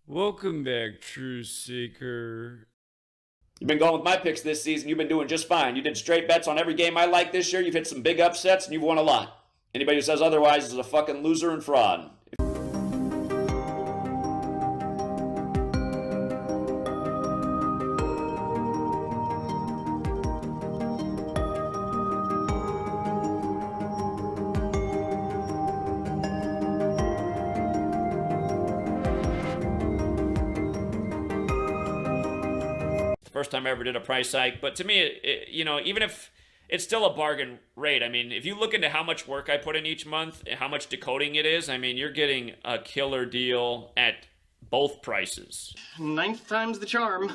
Welcome back, Truth Seeker. You've been going with my picks this season. You've been doing just fine. You did straight bets on every game I like this year. You've hit some big upsets, and you've won a lot. Anybody who says otherwise is a fucking loser and fraud. First time I ever did a price hike, but to me, even if it's still a bargain rate, I mean, if you look into how much work I put in each month and how much decoding it is, I mean, you're getting a killer deal at both prices. Ninth time's the charm.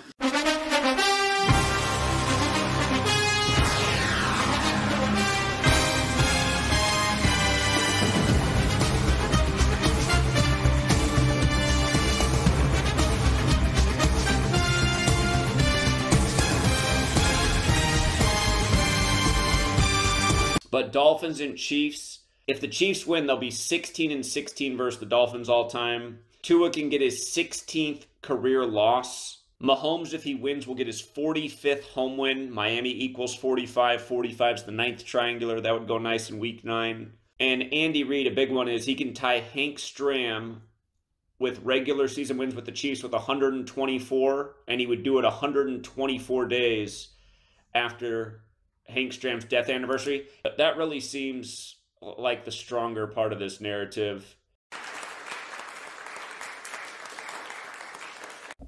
But Dolphins and Chiefs, if the Chiefs win, they'll be 16-16 versus the Dolphins all time. Tua can get his 16th career loss. Mahomes, if he wins, will get his 45th home win. Miami equals 45. 45 is the 9th triangular. That would go nice in week 9. And Andy Reid, a big one is he can tie Hank Stram with regular season wins with the Chiefs with 124, and he would do it 124 days after Hank Stram's death anniversary. That really seems like the stronger part of this narrative.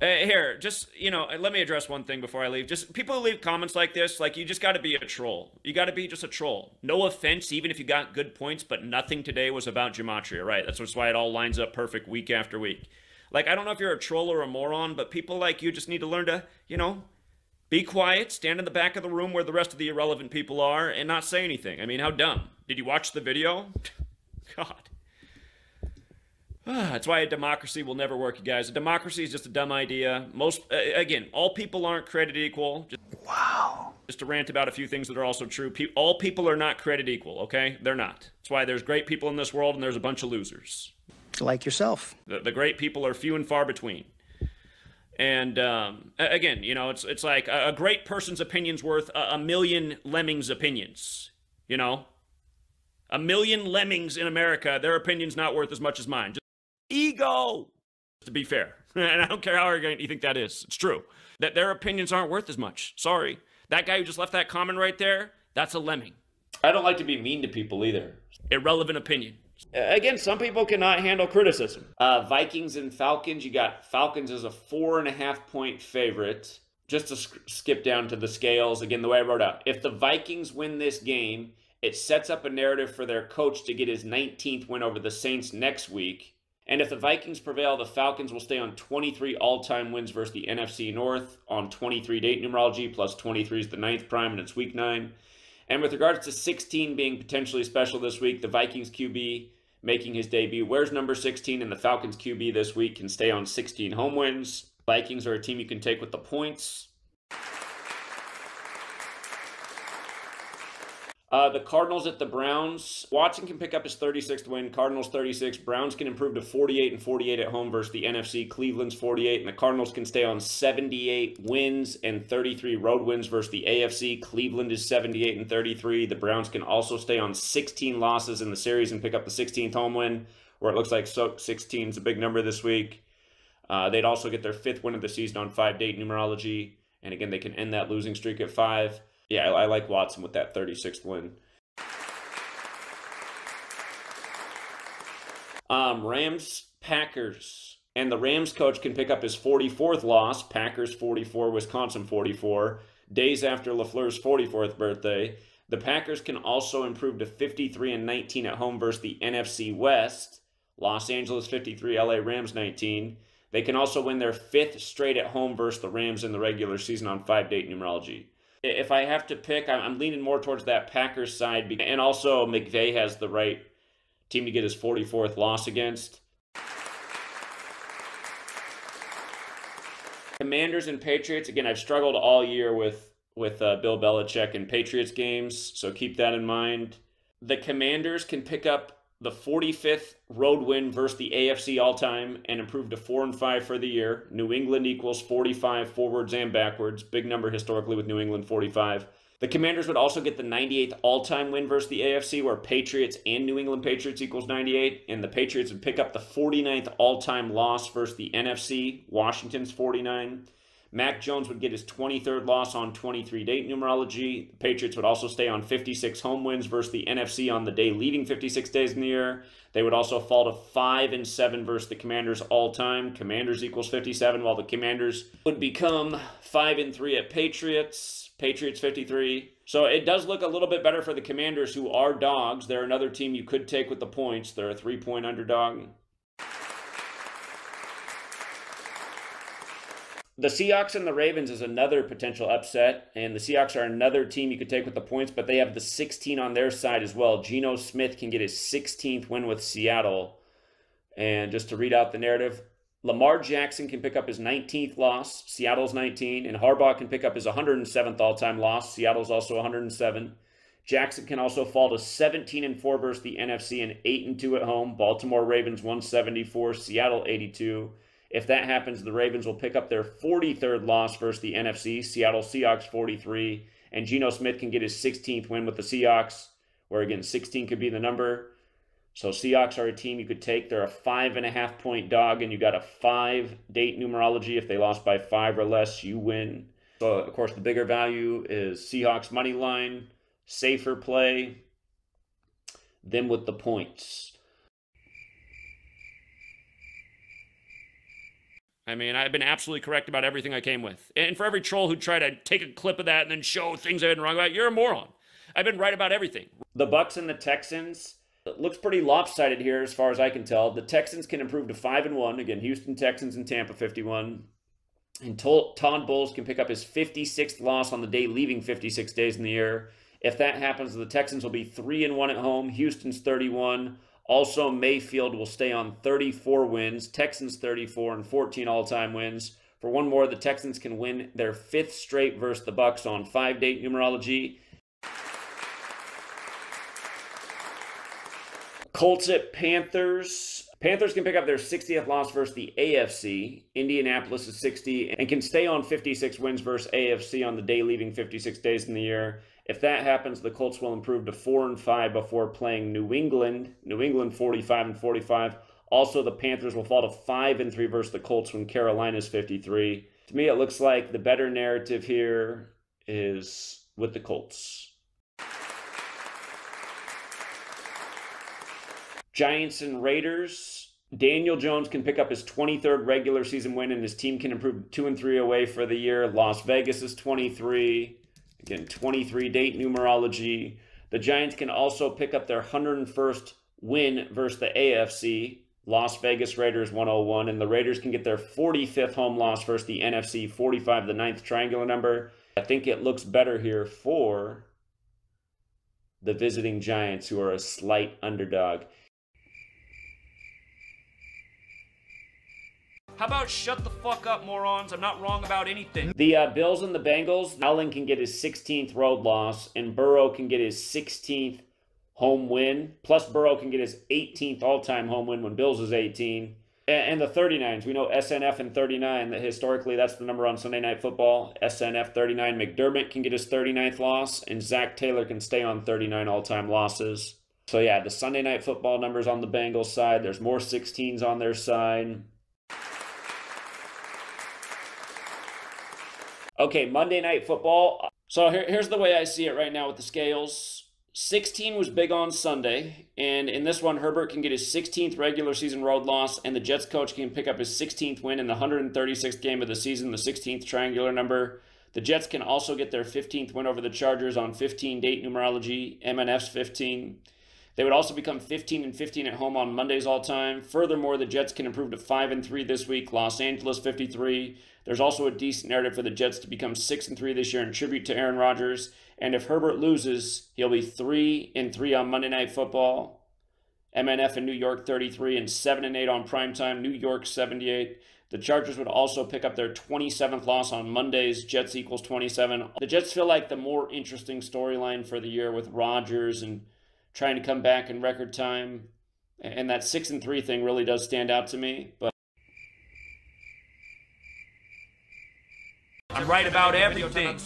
Here, just, let me address one thing before I leave. Just people who leave comments like this, like, you just got to be a troll. You got to be just a troll. No offense, even if you got good points, but nothing today was about gematria, right? That's why it all lines up perfect week after week. Like, I don't know if you're a troll or a moron, but people like you just need to learn to, be quiet, stand in the back of the room where the rest of the irrelevant people are, and not say anything. I mean, how dumb. Did you watch the video? God. That's why a democracy will never work, you guys. A democracy is just a dumb idea. Again, all people aren't created equal. Wow. Just to rant about a few things that are also true. All people are not created equal, okay? They're not. That's why there's great people in this world and there's a bunch of losers. Like yourself. The great people are few and far between. And again, it's like a great person's opinion's worth a million lemmings' opinions. A million lemmings in America, their opinion's not worth as much as mine. Just ego, to be fair. And I don't care how arrogant you think that is. It's true. That their opinions aren't worth as much. Sorry. That guy who just left that comment right there, that's a lemming. I don't like to be mean to people either. Irrelevant opinion. Again, some people cannot handle criticism. Vikings and Falcons, you got Falcons as a 4.5-point favorite. Just to skip down to the scales, again, the way I wrote out. If the Vikings win this game, it sets up a narrative for their coach to get his 19th win over the Saints next week. And if the Vikings prevail, the Falcons will stay on 23 all-time wins versus the NFC North on 23 date numerology, plus 23 is the 9th prime, and it's week 9. And with regards to 16 being potentially special this week, the Vikings QB making his debut wears number 16, and the Falcons QB this week can stay on 16 home wins. Vikings are a team you can take with the points. The Cardinals at the Browns. Watson can pick up his 36th win. Cardinals 36. Browns can improve to 48-48 at home versus the NFC. Cleveland's 48. And the Cardinals can stay on 78 wins and 33 road wins versus the AFC. Cleveland is 78-33. The Browns can also stay on 16 losses in the series and pick up the 16th home win, where it looks like 16 is a big number this week. They'd also get their 5th win of the season on 5-date numerology. And again, they can end that losing streak at 5. Yeah, I like Watson with that 36th win. Rams, Packers. And the Rams coach can pick up his 44th loss. Packers 44, Wisconsin 44. Days after LaFleur's 44th birthday. The Packers can also improve to 53-19 at home versus the NFC West. Los Angeles 53, LA Rams 19. They can also win their 5th straight at home versus the Rams in the regular season on 5-date numerology. If I have to pick, I'm leaning more towards that Packers side. And also, McVay has the right team to get his 44th loss against. Commanders and Patriots. Again, I've struggled all year with Bill Belichick and Patriots games, so keep that in mind. The Commanders can pick up the 45th road win versus the AFC all-time and improved to 4-5 for the year. New England equals 45 forwards and backwards. Big number historically with New England, 45. The Commanders would also get the 98th all-time win versus the AFC, where Patriots and New England Patriots equals 98, and the Patriots would pick up the 49th all-time loss versus the NFC, Washington's 49. Mac Jones would get his 23rd loss on 23 date numerology. The Patriots would also stay on 56 home wins versus the NFC on the day leading 56 days in the year. They would also fall to 5-7 versus the Commanders all-time. Commanders equals 57, while the Commanders would become 5-3 at Patriots. Patriots 53. So it does look a little bit better for the Commanders, who are dogs. They're another team you could take with the points. They're a 3-point underdog. The Seahawks and the Ravens is another potential upset, and the Seahawks are another team you could take with the points, but they have the 16 on their side as well. Geno Smith can get his 16th win with Seattle. And just to read out the narrative, Lamar Jackson can pick up his 19th loss, Seattle's 19, and Harbaugh can pick up his 107th all-time loss, Seattle's also 107. Jackson can also fall to 17-4 versus the NFC and 8-2 at home. Baltimore Ravens 174, Seattle 82. If that happens, the Ravens will pick up their 43rd loss versus the NFC, Seattle Seahawks 43, and Geno Smith can get his 16th win with the Seahawks, where again 16 could be the number. So Seahawks are a team you could take. They're a 5.5-point dog, and you got a 5-date numerology. If they lost by 5 or less, you win. So, of course, the bigger value is Seahawks money line, safer play, them with the points. I mean, I've been absolutely correct about everything I came with. And for every troll who tried to take a clip of that and then show things I've been wrong about, you're a moron. I've been right about everything. The Bucs and the Texans. It looks pretty lopsided here as far as I can tell. The Texans can improve to 5-1. Again, Houston Texans and Tampa 51. And Todd Bowles can pick up his 56th loss on the day leaving 56 days in the year. If that happens, the Texans will be 3-1 at home. Houston's 31. Also, Mayfield will stay on 34 wins. Texans 34 and 14 all-time wins. For one more, the Texans can win their 5th straight versus the Bucs on 5-date numerology. Colts at Panthers. Panthers can pick up their 60th loss versus the AFC. Indianapolis is 60 and can stay on 56 wins versus AFC on the day leaving 56 days in the year. If that happens, the Colts will improve to 4-5 before playing New England. New England 45-45. Also, the Panthers will fall to 5-3 versus the Colts when Carolina's 53. To me, it looks like the better narrative here is with the Colts. Giants and Raiders. Daniel Jones can pick up his 23rd regular season win, and his team can improve 2-3 away for the year. Las Vegas is 23. Again, 23-date numerology. The Giants can also pick up their 101st win versus the AFC. Las Vegas Raiders 101. And the Raiders can get their 45th home loss versus the NFC, 45, the 9th triangular number. I think it looks better here for the visiting Giants, who are a slight underdog. How about shut the fuck up, morons? I'm not wrong about anything. The Bills and the Bengals, Allen can get his 16th road loss, and Burrow can get his 16th home win. Plus, Burrow can get his 18th all-time home win when Bills is 18. And the 39s, we know SNF and 39, that historically that's the number on Sunday Night Football. SNF 39, McDermott can get his 39th loss, and Zach Taylor can stay on 39 all-time losses. So yeah, the Sunday Night Football numbers on the Bengals side, there's more 16s on their side. Okay, Monday Night Football. So here's the way I see it right now with the scales. 16 was big on Sunday, and in this one, Herbert can get his 16th regular season road loss, and the Jets coach can pick up his 16th win in the 136th game of the season, the 16th triangular number. The Jets can also get their 15th win over the Chargers on 15-date numerology, MNF's 15. They would also become 15-15 at home on Mondays all time. Furthermore, the Jets can improve to 5-3 this week, Los Angeles 53. There's also a decent narrative for the Jets to become 6-3 this year in tribute to Aaron Rodgers. And if Herbert loses, he'll be 3-3 on Monday Night Football. MNF in New York 33 and 7-8 on primetime, New York 78. The Chargers would also pick up their 27th loss on Mondays, Jets equals 27. The Jets feel like the more interesting storyline for the year with Rodgers and trying to come back in record time. And that 6-3 thing really does stand out to me. But I'm right about everything.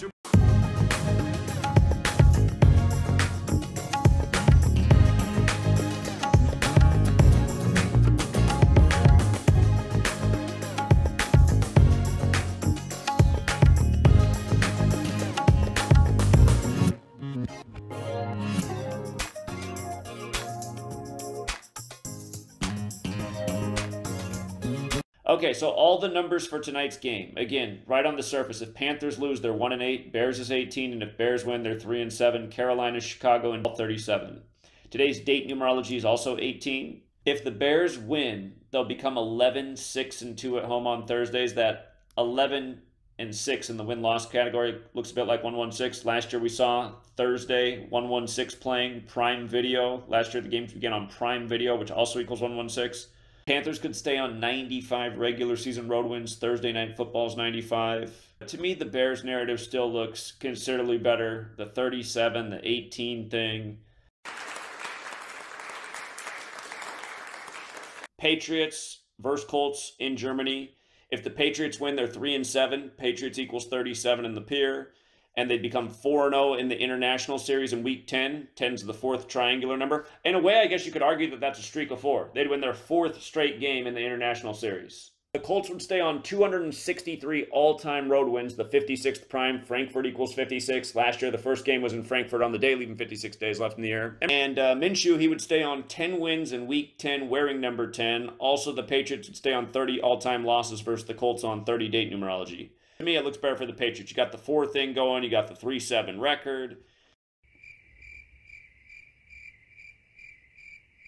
okay, so all the numbers for tonight's game. Again, right on the surface, if Panthers lose, they're 1-8, Bears is 18, and if Bears win, they're 3-7, Carolina, Chicago, and 37. Today's date numerology is also 18. If the Bears win, they'll become 11-6-2 at home on Thursdays. That 11-6 in the win-loss category looks a bit like 116. Last year we saw Thursday 116 playing Prime Video. Last year the games began on Prime Video, which also equals 116. Panthers could stay on 95 regular season road wins. Thursday Night Football's 95. To me, the Bears narrative still looks considerably better. The 37, the 18 thing. Patriots versus Colts in Germany. If the Patriots win, they're 3-7. Patriots equals 37 in the pier. And they'd become 4-0 in the international series in week 10. 10's the fourth triangular number. In a way, I guess you could argue that that's a streak of 4. They'd win their 4th straight game in the international series. The Colts would stay on 263 all-time road wins, the 56th prime. Frankfurt equals 56. Last year, the first game was in Frankfurt on the day, leaving 56 days left in the year. And Minshew, he would stay on 10 wins in week 10, wearing number 10. Also, the Patriots would stay on 30 all-time losses versus the Colts on 30 date numerology. To me, it looks better for the Patriots. You got the 4 thing going. You got the 3-7 record.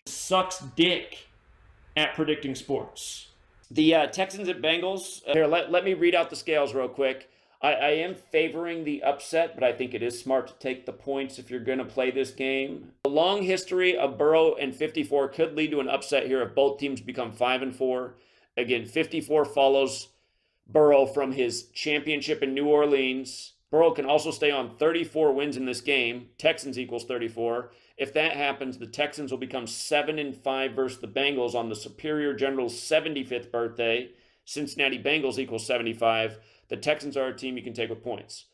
Sucks dick at predicting sports. The Texans at Bengals. Here, let me read out the scales real quick. I am favoring the upset, but I think it is smart to take the points if you're going to play this game. A long history of Burrow and 54 could lead to an upset here if both teams become 5-4. Again, 54 follows Burrow from his championship in New Orleans. Burrow can also stay on 34 wins in this game. Texans equals 34. If that happens, the Texans will become 7-5 versus the Bengals on the Superior General's 75th birthday. Cincinnati Bengals equals 75. The Texans are a team you can take with points.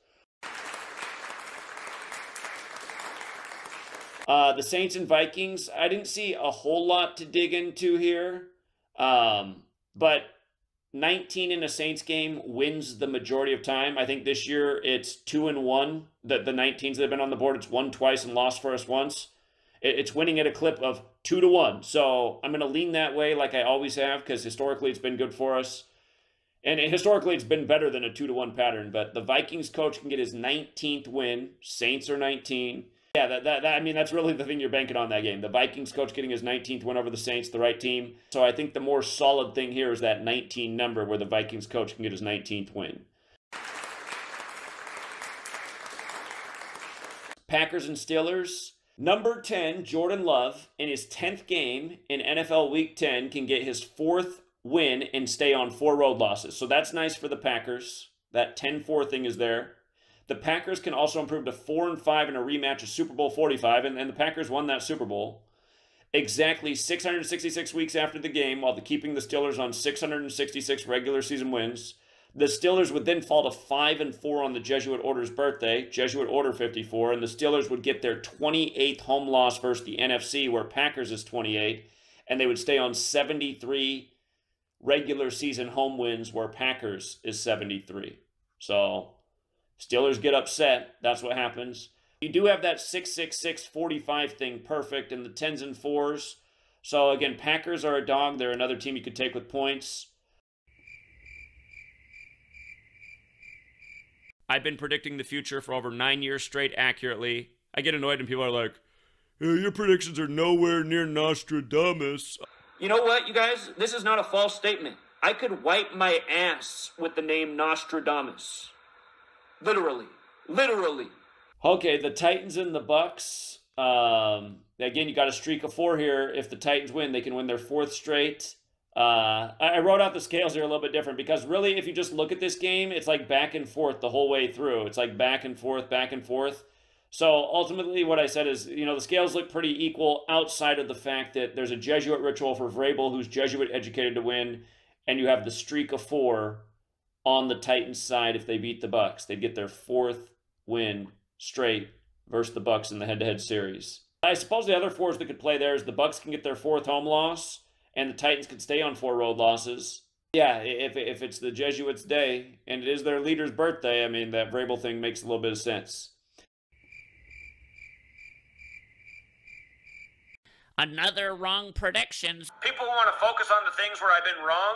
The Saints and Vikings, I didn't see a whole lot to dig into here. But 19 in a Saints game wins the majority of time. I think this year it's 2-1. The 19s that have been on the board, it's won twice and lost for us once. It's winning at a clip of 2-1. So I'm going to lean that way like I always have because historically it's been good for us. And historically it's been better than a 2-1 pattern. But the Vikings coach can get his 19th win. Saints are 19. Yeah, I mean, that's really the thing you're banking on that game. The Vikings coach getting his 19th win over the Saints, the right team. So I think the more solid thing here is that 19 number where the Vikings coach can get his 19th win. Packers and Steelers. Number 10, Jordan Love, in his 10th game in NFL Week 10, can get his 4th win and stay on 4 road losses. So that's nice for the Packers. That 10-4 thing is there. The Packers can also improve to 4-5 in a rematch of Super Bowl 45, and the Packers won that Super Bowl exactly 666 weeks after the game, while keeping the Steelers on 666 regular season wins. The Steelers would then fall to 5-4 on the Jesuit Order's birthday, Jesuit Order 54, and the Steelers would get their 28th home loss versus the NFC, where Packers is 28, and they would stay on 73 regular season home wins, where Packers is 73. So Steelers get upset. That's what happens. You do have that 6-6-6-45 thing perfect in the 10s and 4s. So again, Packers are a dog. They're another team you could take with points. I've been predicting the future for over 9 years straight accurately. I get annoyed when people are like, hey, your predictions are nowhere near Nostradamus. You know what, you guys? This is not a false statement. I could wipe my ass with the name Nostradamus. Literally. Okay, the Titans and the Bucks. Again, you got a streak of 4 here. If the Titans win, they can win their 4th straight. I wrote out the scales here a little bit different because really, if you just look at this game, it's like back and forth the whole way through. It's like back and forth, back and forth. So ultimately what I said is, the scales look pretty equal outside of the fact that there's a Jesuit ritual for Vrabel, who's Jesuit educated to win, and you have the streak of 4 on the Titans side. If they beat the Bucs, they'd get their 4th win straight versus the Bucs in the head-to-head series. I suppose the other 4s that could play there is the Bucs can get their 4th home loss, and the Titans could stay on 4 road losses. Yeah, if it's the Jesuits' day, and it is their leader's birthday, I mean, that Vrabel thing makes a little bit of sense. Another wrong predictions. People want to focus on the things where I've been wrong,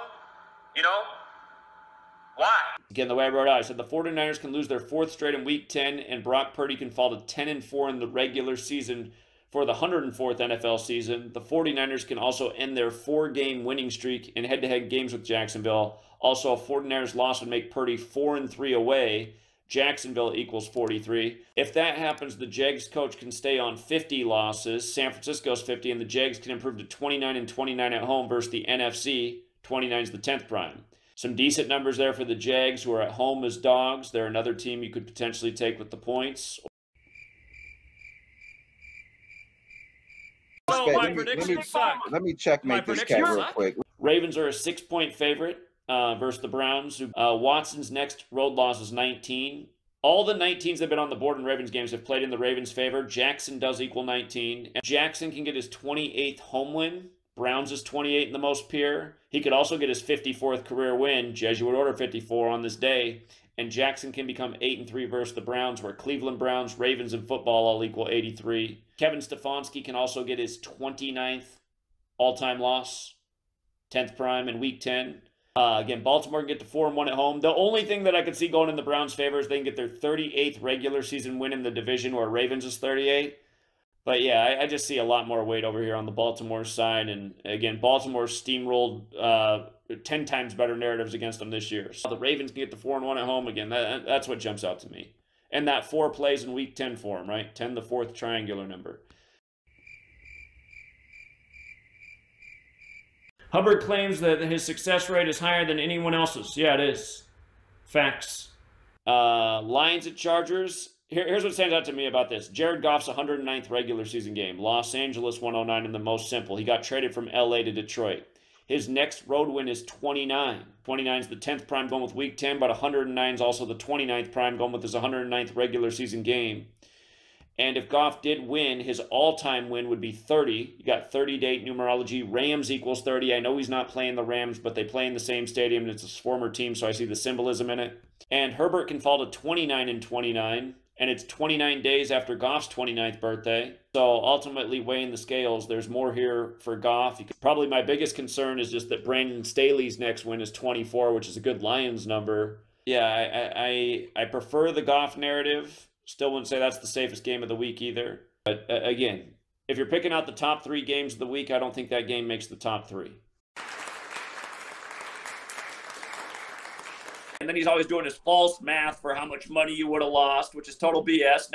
Why? Again, the way I wrote out, I said the 49ers can lose their 4th straight in Week 10, and Brock Purdy can fall to 10-4 in the regular season for the 104th NFL season. The 49ers can also end their 4-game winning streak in head-to-head games with Jacksonville. Also, a 49ers loss would make Purdy 4-3 away. Jacksonville equals 43. If that happens, the Jags coach can stay on 50 losses. San Francisco's 50, and the Jags can improve to 29-29 at home versus the NFC. 29 is the 10th prime. Some decent numbers there for the Jags, who are at home as dogs. They're another team you could potentially take with the points. So my predictions suck. Let me checkmate this cat real quick. Ravens are a 6-point favorite versus the Browns. Watson's next road loss is 19. All the 19s that have been on the board in Ravens games have played in the Ravens' favor. Jackson does equal 19. And Jackson can get his 28th home win. Browns is 28 in the most pure. He could also get his 54th career win, Jesuit Order 54, on this day. And Jackson can become 8-3 versus the Browns, where Cleveland Browns, Ravens, and football all equal 83. Kevin Stefanski can also get his 29th all-time loss, 10th prime in Week 10. Again, Baltimore can get to 4-1 at home. The only thing that I could see going in the Browns' favor is they can get their 38th regular season win in the division, where Ravens is 38. But yeah, I just see a lot more weight over here on the Baltimore side. And again, Baltimore steamrolled 10 times better narratives against them this year. So the Ravens can get the 4-1 at home again. That's what jumps out to me. And that 4 plays in Week 10 for him, right? 10, the 4th triangular number. Hubbard claims that his success rate is higher than anyone else's. Yeah, it is. Facts. Lions at Chargers. Here's what stands out to me about this. Jared Goff's 109th regular season game. Los Angeles 109 in the most simple. He got traded from LA to Detroit. His next road win is 29. 29 is the 10th prime going with Week 10, but 109 is also the 29th prime going with his 109th regular season game. And if Goff did win, his all-time win would be 30. You got 30-date numerology. Rams equals 30. I know he's not playing the Rams, but they play in the same stadium, and it's his former team, so I see the symbolism in it. And Herbert can fall to 29-29. And it's 29 days after Goff's 29th birthday. So ultimately, weighing the scales, there's more here for Goff. Probably my biggest concern is just that Brandon Staley's next win is 24, which is a good Lions number. Yeah, I prefer the Goff narrative. Still wouldn't say that's the safest game of the week either. But again, if you're picking out the top 3 games of the week, I don't think that game makes the top 3. And then he's always doing his false math for how much money you would have lost, which is total BS.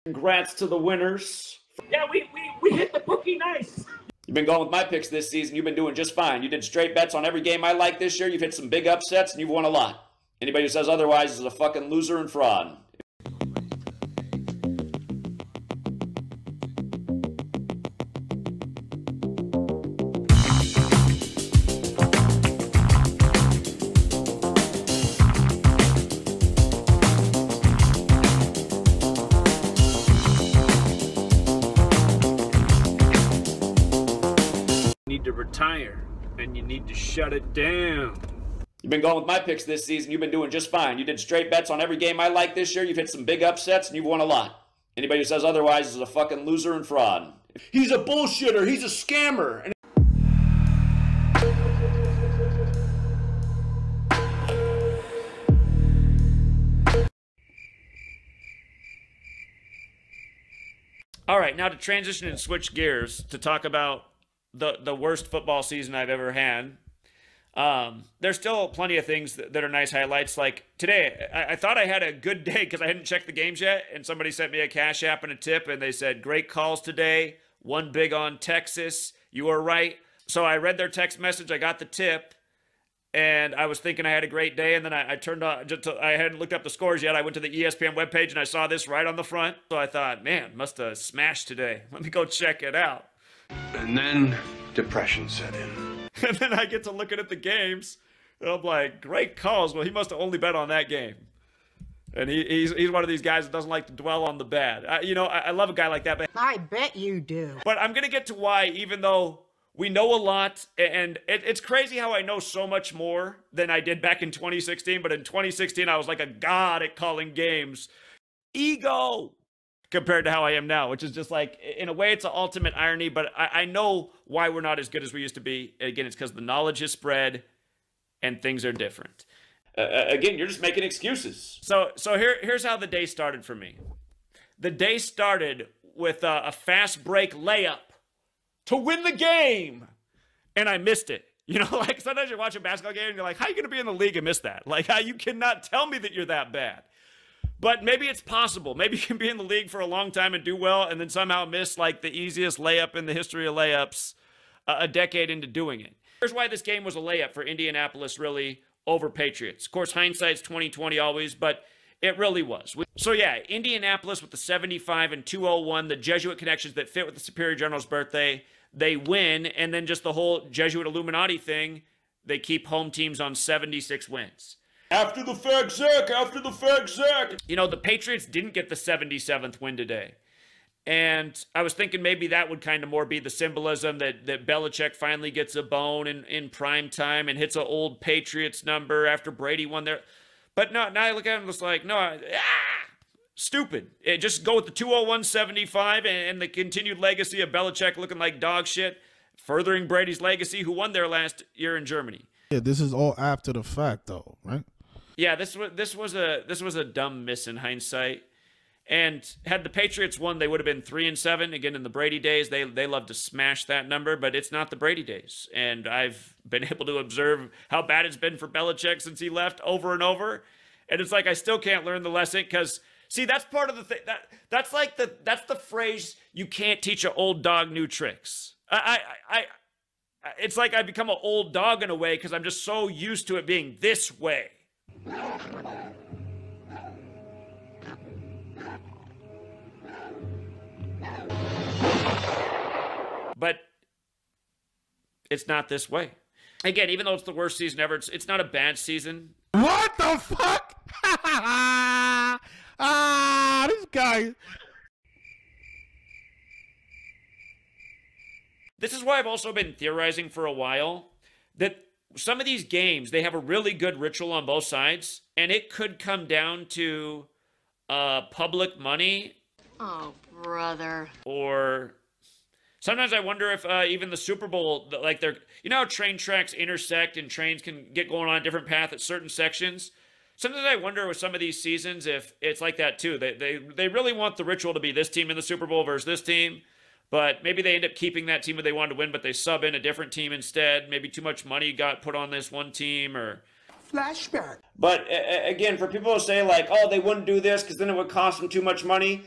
Congrats to the winners. Yeah, we hit the bookie nice. You've been going with my picks this season. You've been doing just fine. You did straight bets on every game I like this year. You've hit some big upsets, and you've won a lot. Anybody who says otherwise is a fucking loser and fraud. To retire, and you need to shut it down. You've been going with my picks this season. You've been doing just fine. You did straight bets on every game I like this year. You've hit some big upsets, and you've won a lot. Anybody who says otherwise is a fucking loser and fraud. He's a bullshitter. He's a scammer. All right, now to transition and switch gears to talk about the worst football season I've ever had. There's still plenty of things that are nice highlights. Like today, I thought I had a good day because I hadn't checked the games yet, and somebody sent me a Cash App and a tip, and they said, great calls today, one big on Texas, you were right. So I read their text message, I got the tip, and I was thinking I had a great day, and then I turned on, I hadn't looked up the scores yet. I went to the ESPN webpage, and I saw this right on the front. So I thought, man, must have smashed today. Let me go check it out. And then depression set in. And then I get to looking at the games, and I'm like, great calls. Well, he must have only bet on that game. And he's one of these guys that doesn't like to dwell on the bad. I love a guy like that. But I bet you do. But I'm going to get to why, even though we know a lot, and it's crazy how I know so much more than I did back in 2016. But in 2016, I was like a god at calling games. Ego! Compared to how I am now, which is just like, in a way, it's an ultimate irony, but I know why we're not as good as we used to be. Again, it's because the knowledge has spread and things are different. Again, you're just making excuses. So here's how the day started for me. The day started with a fast break layup to win the game, and I missed it. Like sometimes you watch a basketball game and you're like, how are you going to be in the league and miss that? Like, you cannot tell me that you're that bad. But maybe it's possible. Maybe you can be in the league for a long time and do well and then somehow miss like the easiest layup in the history of layups a decade into doing it. Here's why this game was a layup for Indianapolis, really, over Patriots. Of course, hindsight's 20/20 always, but it really was. So yeah, Indianapolis with the 75 and 201, the Jesuit connections that fit with the Superior General's birthday, they win, and then just the whole Jesuit Illuminati thing, they keep home teams on 76 wins. After the fact, Zach! After the fact, Zach! The Patriots didn't get the 77th win today. And I was thinking maybe that would kind of more be the symbolism that Belichick finally gets a bone in prime time and hits an old Patriots number after Brady won there. But no, now I look at him and it's like, no, stupid. Just go with the 201-75 and the continued legacy of Belichick looking like dog shit, furthering Brady's legacy, who won there last year in Germany. Yeah, this is all after the fact, though, right? Yeah, this was a dumb miss in hindsight. And had the Patriots won, they would have been 3-7. Again, in the Brady days, they love to smash that number, but it's not the Brady days. And I've been able to observe how bad it's been for Belichick since he left over and over. And it's like I still can't learn the lesson because, see, that's part of the thing. That's the phrase, you can't teach an old dog new tricks. It's like I become an old dog in a way because I'm just so used to it being this way. But it's not this way. Again, even though it's the worst season ever, it's not a bad season. What the fuck? This guy. This is why I've also been theorizing for a while that some of these games, they have a really good ritual on both sides, and it could come down to public money. Oh, brother. Or sometimes I wonder if even the Super Bowl, like how train tracks intersect and trains can get going on a different path at certain sections. Sometimes I wonder with some of these seasons if it's like that too. They really want the ritual to be this team in the Super Bowl versus this team. But maybe they end up keeping that team that they wanted to win, but they sub in a different team instead. Maybe too much money got put on this one team or... Flashback. But again, for people to say like, oh, they wouldn't do this because then it would cost them too much money.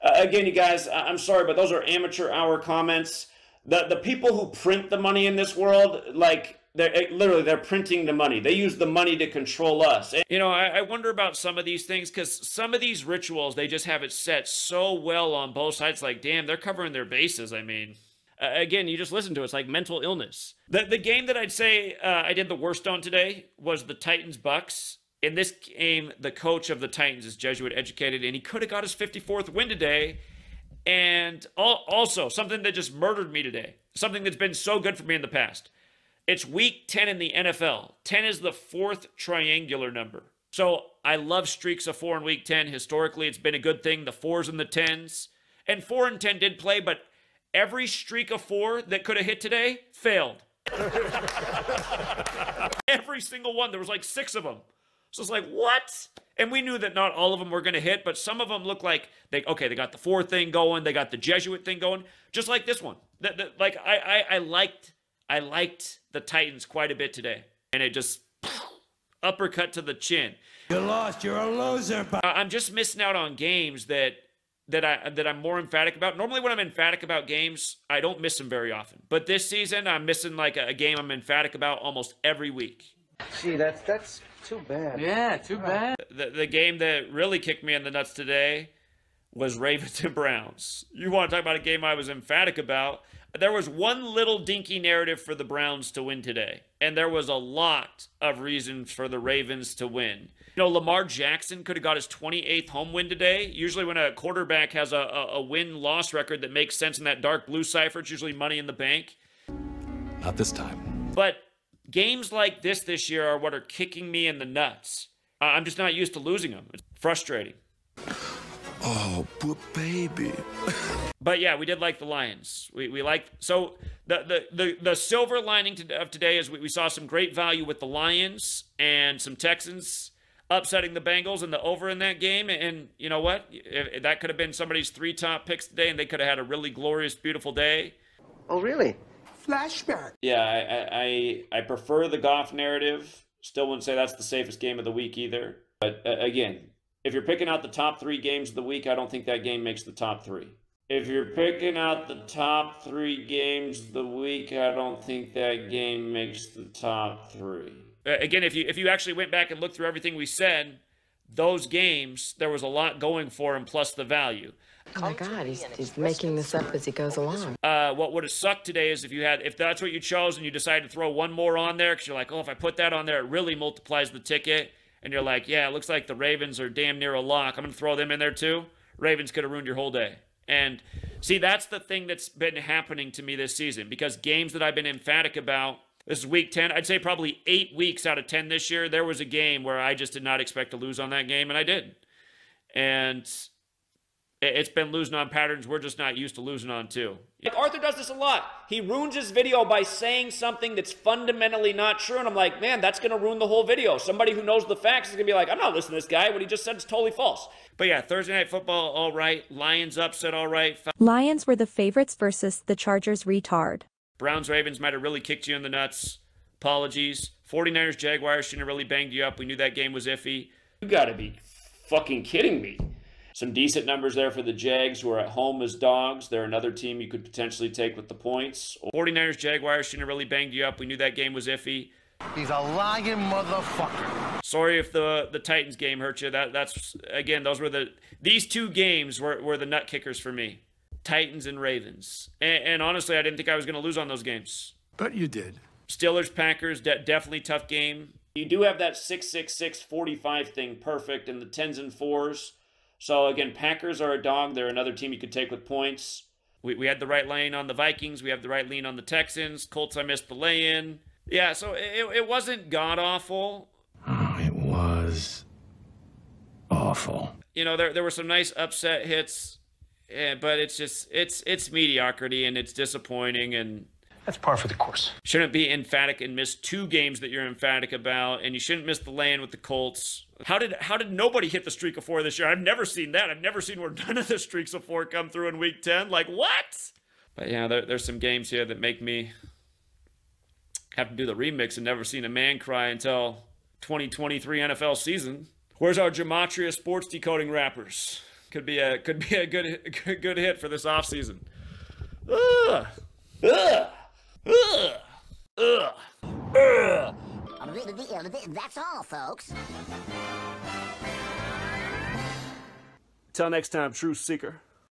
Again, you guys, I'm sorry, but those are amateur hour comments. The people who print the money in this world, like, they're printing the money. They use the money to control us. I wonder about some of these things because some of these rituals, they just have it set so well on both sides. Like, damn, they're covering their bases. I mean, again, you just listen to it. It's like mental illness. The game that I'd say I did the worst on today was the Titans-Bucks. In this game, the coach of the Titans is Jesuit educated, and he could have got his 54th win today. And also, something that just murdered me today, something that's been so good for me in the past. It's week 10 in the NFL. 10 is the fourth triangular number. So I love streaks of 4 in week 10. Historically, it's been a good thing, the 4s and the 10s. And 4 and 10 did play, but every streak of 4 that could have hit today failed. Every single one. There was like 6 of them. So it's like, what? And we knew that not all of them were going to hit, but some of them look like, they got the 4 thing going, they got the Jesuit thing going, just like this one. I liked the Titans quite a bit today. and it just uppercut to the chin. You lost. You're a loser. I'm just missing out on games that I'm more emphatic about. Normally when I'm emphatic about games, I don't miss them very often. But this season, I'm missing like a game I'm emphatic about almost every week. Gee, that's too bad. Yeah, too bad. The game that really kicked me in the nuts today was Ravens and Browns. You want to talk about a game I was emphatic about? There was one little dinky narrative for the Browns to win today, and there was a lot of reasons for the Ravens to win. You know, Lamar Jackson could have got his 28th home win today. Usually when a quarterback has a win-loss record that makes sense in that dark blue cipher, it's usually money in the bank. Not this time. But games like this year are what are kicking me in the nuts. I'm just not used to losing them. It's frustrating. Oh, poor baby. But yeah, we did like the Lions. We liked, so the silver lining of today is we saw some great value with the Lions and some Texans upsetting the Bengals and the over in that game. And you know what? That could have been somebody's 3 top picks today, and they could have had a really glorious, beautiful day. Oh, really? Flashback. Yeah, I prefer the Goff narrative. Still wouldn't say that's the safest game of the week either. But again, if you're picking out the top 3 games of the week, I don't think that game makes the top 3. If you're picking out the top 3 games of the week, I don't think that game makes the top 3. Again, if you actually went back and looked through everything we said, those games, there was a lot going for him, plus the value. Oh my God, he's making this up as he goes along. What would have sucked today is if that's what you chose and you decided to throw one more on there, because you're like, oh, if I put that on there, it really multiplies the ticket. And you're like, yeah, it looks like the Ravens are damn near a lock. I'm going to throw them in there too. Ravens could have ruined your whole day. And see, that's the thing that's been happening to me this season, because games that I've been emphatic about, this is week 10, I'd say probably 8 weeks out of 10 this year, there was a game where I just did not expect to lose on that game, and I did. And it's been losing on patterns we're just not used to losing on too. Like Arthur does this a lot. He ruins his video by saying something that's fundamentally not true, and I'm like, man, that's going to ruin the whole video. Somebody who knows the facts is going to be like, I'm not listening to this guy. What he just said is totally false. But yeah, Thursday Night Football, all right. Lions upset, all right. Lions were the favorites versus the Chargers retard. Browns, Ravens might have really kicked you in the nuts. Apologies. 49ers, Jaguars shouldn't have really banged you up. We knew that game was iffy. You got to be fucking kidding me. Some decent numbers there for the Jags, who are at home as dogs. They're another team you could potentially take with the points. 49ers, Jaguars shouldn't have really banged you up. We knew that game was iffy. He's a lying motherfucker. Sorry if the Titans game hurt you. That's again, these 2 games were the nut kickers for me. Titans and Ravens. And honestly, I didn't think I was going to lose on those games. But you did. Steelers, Packers, definitely tough game. You do have that 6-6-6-45 thing perfect in the 10s and 4s. So again, Packers are a dog. They're another team you could take with points. We had the right lane on the Vikings. We have the right lean on the Texans. Colts, I missed the lay-in. Yeah, so it wasn't god-awful. Oh, it was awful. You know, there were some nice upset hits, but it's mediocrity, and it's disappointing, and that's par for the course. Shouldn't be emphatic and miss 2 games that you're emphatic about, and you shouldn't miss the lay-in with the Colts. How did nobody hit the streak of 4 this year? I've never seen that. I've never seen where none of the streaks of 4 come through in week 10. Like, what? But yeah, there's some games here that make me have to do the remix and never seen a man cry until 2023 NFL season. Where's our Gematria sports decoding rappers? Could be a good hit for this offseason. Ugh. Ugh. Ugh. Ugh. Ugh. That's all, folks. Till next time, Truth Seeker.